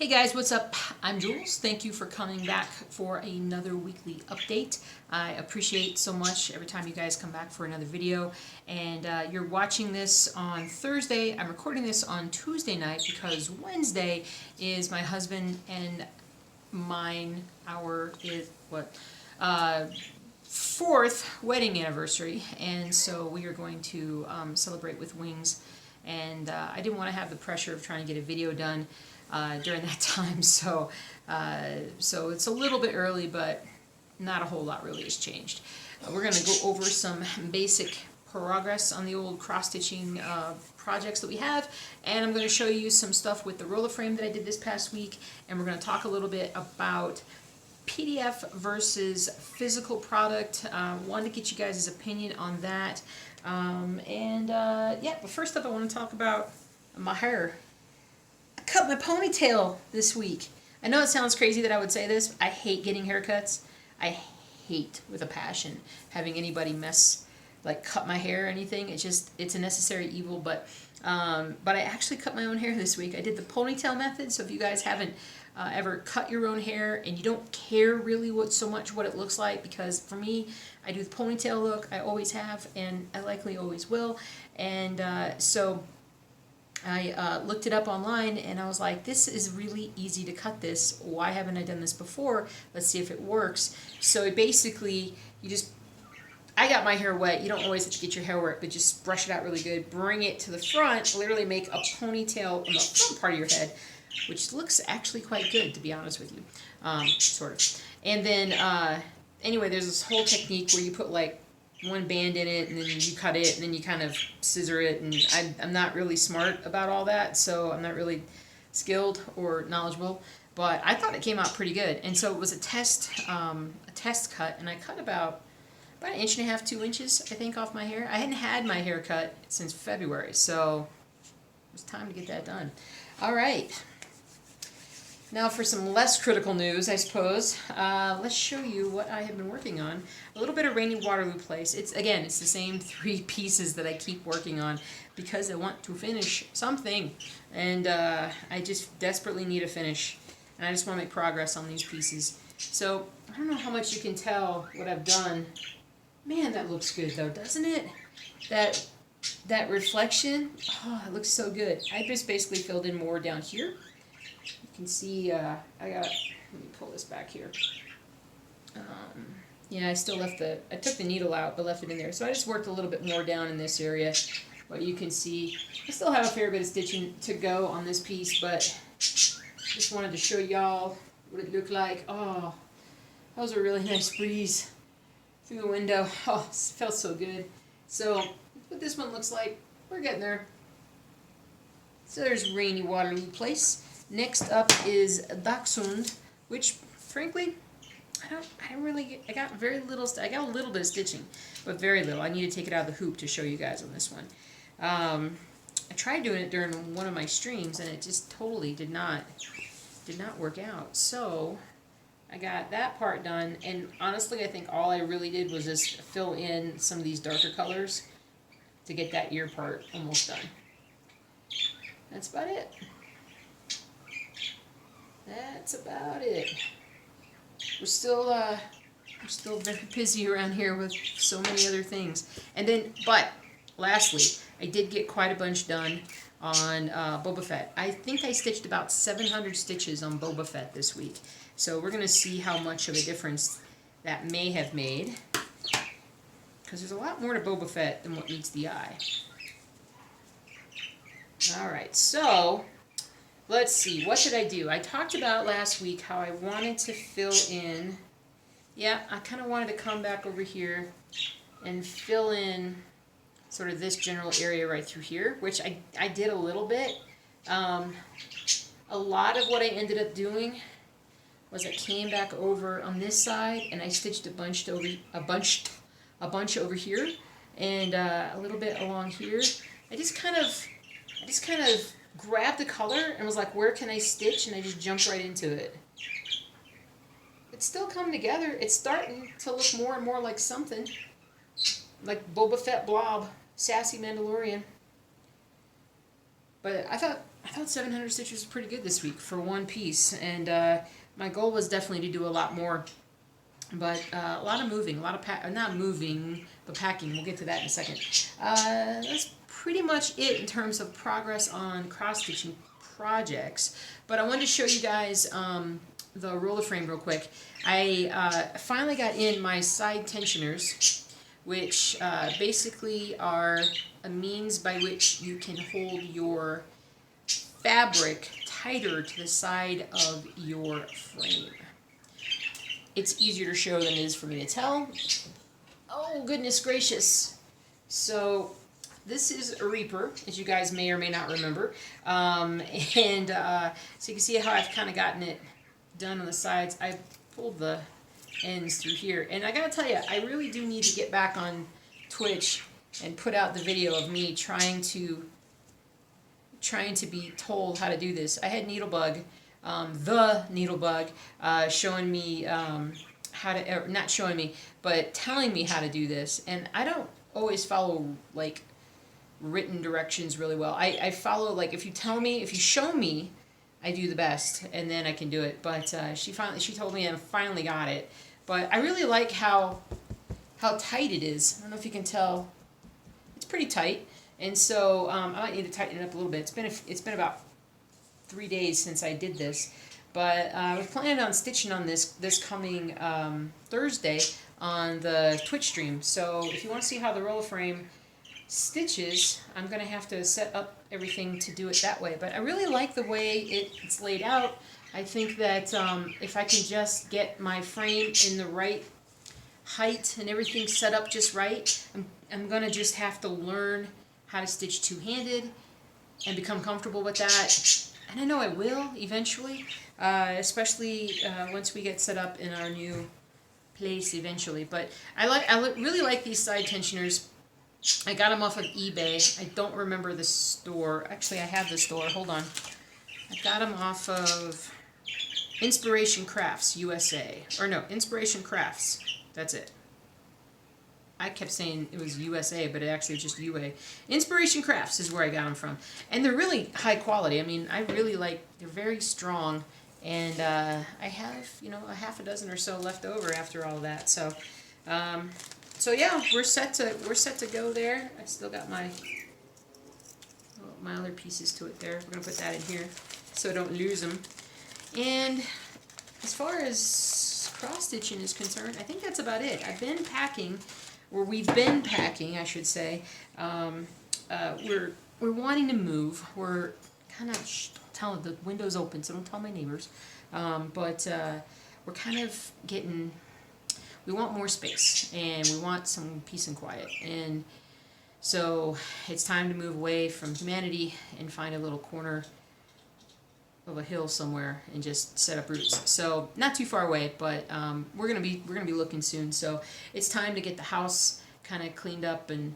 Hey guys, what's up? I'm Jules. Thank you for coming back for another weekly update. I appreciate so much every time you guys come back for another video. And you're watching this on Thursday. I'm recording this on Tuesday night because Wednesday is my husband and our fourth wedding anniversary. And so we are going to celebrate with wings. And I didn't want to have the pressure of trying to get a video done during that time, so it's a little bit early, but not a whole lot really has changed. We're going to go over some basic progress on the old cross-stitching projects that we have, and I'm going to show you some stuff with the RolaFrame that I did this past week, and we're going to talk a little bit about PDF versus physical product. Wanted to get you guys' opinion on that, yeah, but first up I want to talk about my hair. Cut my ponytail this week. I know it sounds crazy that I would say this. I hate getting haircuts. I hate with a passion having anybody cut my hair or anything. It's a necessary evil, but I actually cut my own hair this week. I did the ponytail method, so if you guys haven't ever cut your own hair and you don't care really so much what it looks like, because for me, I do the ponytail look. I always have, and I likely always will, and so I looked it up online and I was like, this is really easy to cut this. Why haven't I done this before? Let's see if it works. So basically, I got my hair wet. You don't always have to get your hair wet, but just brush it out really good. Bring it to the front, literally make a ponytail on the front part of your head, which looks actually quite good, to be honest with you, sort of. And then, anyway, there's this whole technique where you put one band in it, and then you cut it, and then you kind of scissor it, and I'm not really smart about all that, so I'm not really skilled or knowledgeable, but I thought it came out pretty good. And so it was a test cut, and I cut about an inch and a half, 2 inches, I think, off my hair. I hadn't had my hair cut since February, so it was time to get that done. All right. Now for some less critical news, I suppose, let's show you what I have been working on. A little bit of Rainy Waterloo Place. It's the same 3 pieces that I keep working on because I want to finish something. And I just desperately need a finish. And I just want to make progress on these pieces. So, I don't know how much you can tell what I've done. Man, that looks good though, doesn't it? That reflection, oh, it looks so good. I just basically filled in more down here. You can see, let me pull this back here. Yeah, I took the needle out, but left it in there. So I just worked a little bit more down in this area. But you can see, I still have a fair bit of stitching to go on this piece, but just wanted to show y'all what it looked like. Oh, that was a really nice breeze through the window. Oh, it felt so good. So, what this one looks like, we're getting there. So there's Rainy Waterloo Place. Next up is Dachshund, which, frankly, I got very little, I got a little bit of stitching, but very little. I need to take it out of the hoop to show you guys on this one. I tried doing it during one of my streams, and it just totally did not work out. So, I got that part done, and honestly, I think all I really did was just fill in some of these darker colors to get that ear part almost done. That's about it. That's about it. We're still very busy around here with so many other things. And then, but lastly, I did get quite a bunch done on Boba Fett. I think I stitched about 700 stitches on Boba Fett this week. So we're going to see how much of a difference that may have made, because there's a lot more to Boba Fett than what meets the eye. Alright, so let's see, what did I do? I talked about last week how I wanted to fill in, yeah, I kind of wanted to come back over here and fill in sort of this general area right through here, which I did a little bit. A lot of what I ended up doing was I came back over on this side and I stitched a bunch over here and a little bit along here. I just kind of grabbed the color and was like, where can I stitch? And I just jumped right into it. It's still coming together. It's starting to look more and more like something. Like Boba Fett Blob, Sassy Mandalorian. But I thought I thought 700 stitches was pretty good this week for one piece, and my goal was definitely to do a lot more, but a lot of moving, a lot of not moving, but packing. We'll get to that in a second. That's pretty much it in terms of progress on cross-stitching projects, but I wanted to show you guys the RolaFrame real quick. I finally got in my side tensioners, which basically are a means by which you can hold your fabric tighter to the side of your frame. It's easier to show than it is for me to tell. Oh, goodness gracious. So this is a Reaper, as you guys may or may not remember. So you can see how I've kind of gotten it done on the sides. I pulled the ends through here. And I gotta tell you, I really do need to get back on Twitch and put out the video of me trying to be told how to do this. I had Needlebug, the Needlebug, showing me how to, not showing me, but telling me how to do this. And I don't always follow, like, written directions really well. I follow, like, if you show me, I do the best, and then I can do it. But she told me, and I finally got it. But I really like how tight it is. I don't know if you can tell. It's pretty tight. And so I might need to tighten it up a little bit. It's been about 3 days since I did this, but I was planning on stitching on this coming Thursday on the Twitch stream. So if you want to see how the RolaFrame stitches, I'm going to have to set up everything to do it that way. But I really like the way it's laid out. I think that if I can just get my frame in the right height and everything set up just right, I'm going to just have to learn how to stitch two-handed and become comfortable with that. And I know I will eventually, especially once we get set up in our new place eventually. But I really like these side tensioners. I got them off of eBay. I don't remember the store. Actually, I have the store. Hold on. I got them off of Inspiration Crafts USA. Or no, Inspiration Crafts. That's it. I kept saying it was USA, but it actually was just UA. Inspiration Crafts is where I got them from. And they're really high quality. I mean, I really like, they're very strong. And I have, a half a dozen or so left over after all that. So, yeah, we're set to go there. I still got my other pieces to it there. We're going to put that in here so I don't lose them. And as far as cross-stitching is concerned, I think that's about it. We've been packing, I should say. We're wanting to move. We're kind of, don't tell them, the window's open, so don't tell my neighbors. But we're kind of getting, we want more space, and we want some peace and quiet. And so it's time to move away from humanity and find a little corner of a hill somewhere and just set up roots. So not too far away, but we're gonna be looking soon. So it's time to get the house kind of cleaned up and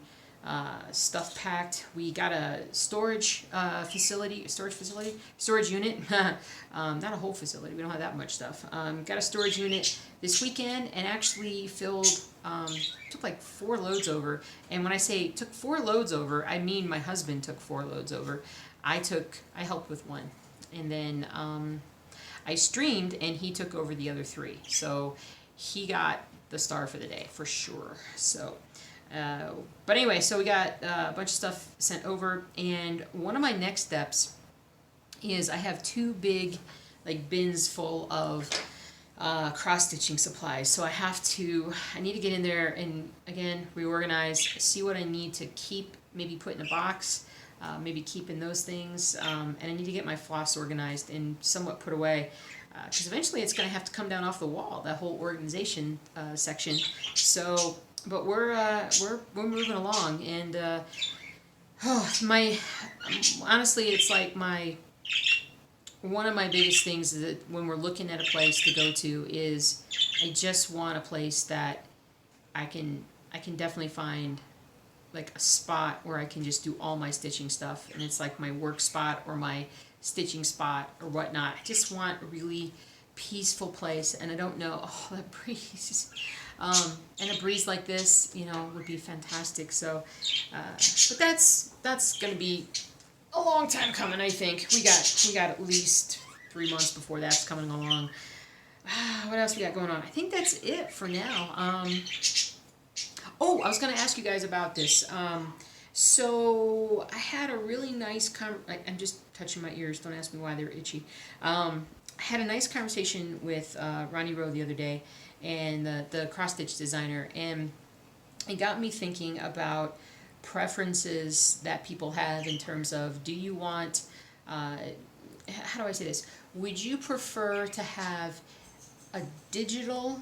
stuff packed. We got a storage unit. Not a whole facility. We don't have that much stuff. Got a storage unit this weekend and actually filled. Took like 4 loads over. And when I say took 4 loads over, I mean my husband took 4 loads over. I helped with 1. And then I streamed, and he took over the other 3. So he got the star for the day, for sure. So, but anyway, so we got a bunch of stuff sent over. And one of my next steps is I have 2 big bins full of cross-stitching supplies. So I need to get in there and, again, reorganize, see what I need to keep, maybe put in a box. Maybe keeping those things, and I need to get my floss organized and somewhat put away, because eventually it's going to have to come down off the wall, that whole organization section. So, but we're moving along, and honestly, it's like one of my biggest things is that when we're looking at a place to go to is I just want a place that I can definitely find like a spot where I can just do all my stitching stuff, and it's like my work spot or my stitching spot or whatnot. I just want a really peaceful place, and I don't know, that breeze, and a breeze like this, would be fantastic. So, but that's gonna be a long time coming, I think. We got at least 3 months before that's coming along. What else we got going on? I think that's it for now. Oh, I was going to ask you guys about this. So I had a really nice I'm just touching my ears. Don't ask me why they're itchy. I had a nice conversation with Ronnie Rowe the other day, and the cross-stitch designer, and it got me thinking about preferences that people have in terms of, do you want, how do I say this? Would you prefer to have a digital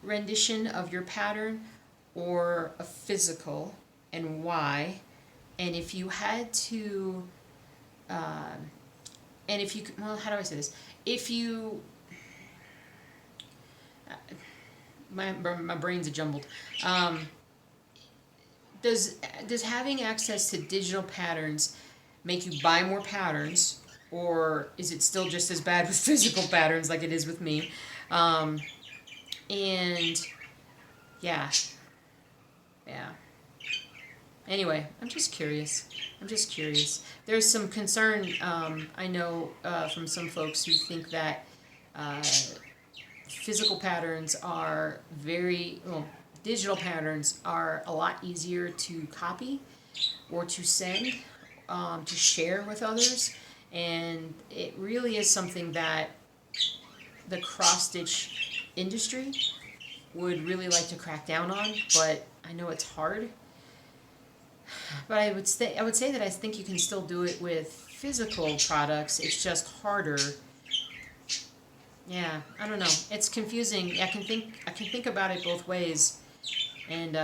rendition of your pattern or a physical, and why? And if you had to, and if you could, well, how do I say this? If you, my brain's jumbled. Does having access to digital patterns make you buy more patterns, or is it still just as bad with physical patterns like it is with me? And yeah. Anyway, I'm just curious. There's some concern, I know, from some folks who think that physical patterns are digital patterns are a lot easier to copy or to send, to share with others. And it really is something that the cross-stitch industry would really like to crack down on, but I know it's hard. But I would say that I think you can still do it with physical products. It's just harder. Yeah, I don't know. It's confusing. I can think about it both ways. And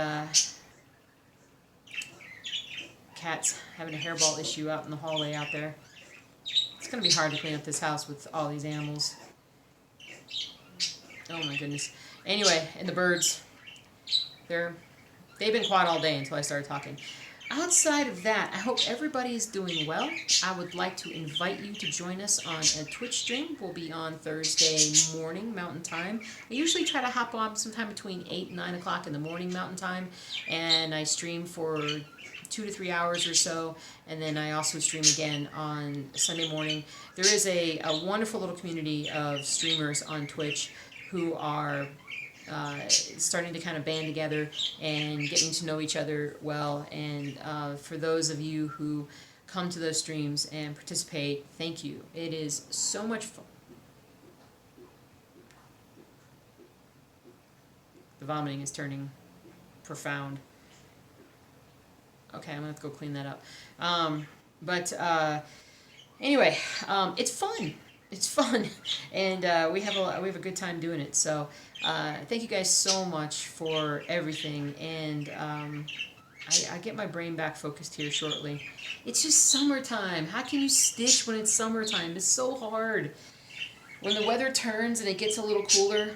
cat's having a hairball issue out in the hallway out there. It's gonna be hard to clean up this house with all these animals. Oh my goodness. Anyway, and the birds, they've been quiet all day until I started talking. Outside of that, I hope everybody's doing well. I would like to invite you to join us on a Twitch stream. We'll be on Thursday morning Mountain Time. I usually try to hop on sometime between 8 and 9 o'clock in the morning Mountain Time, and I stream for 2 to 3 hours or so, and then I also stream again on Sunday morning. There is a wonderful little community of streamers on Twitch who are starting to kind of band together and getting to know each other well. And for those of you who come to those streams and participate, thank you. It is so much fun. The vomiting is turning profound. Okay, I'm gonna have to go clean that up. Anyway, it's fun. It's fun, and we have a good time doing it. So thank you guys so much for everything, and I get my brain back focused here shortly. It's just summertime. How can you stitch when it's summertime? It's so hard. When the weather turns and it gets a little cooler,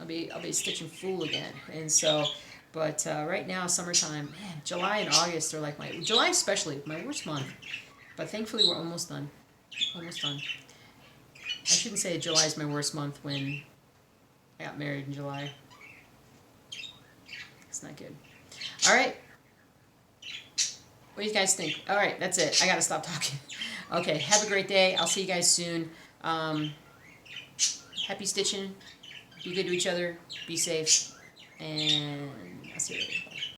I'll be stitching full again. And so, but right now, summertime, man, July and August are like July especially, my worst month. But thankfully, we're almost done. Almost done. I shouldn't say July is my worst month when I got married in July. It's not good. All right. What do you guys think? All right, that's it. I got to stop talking. Okay, have a great day. I'll see you guys soon. Happy stitching. Be good to each other. Be safe. And I'll see you later.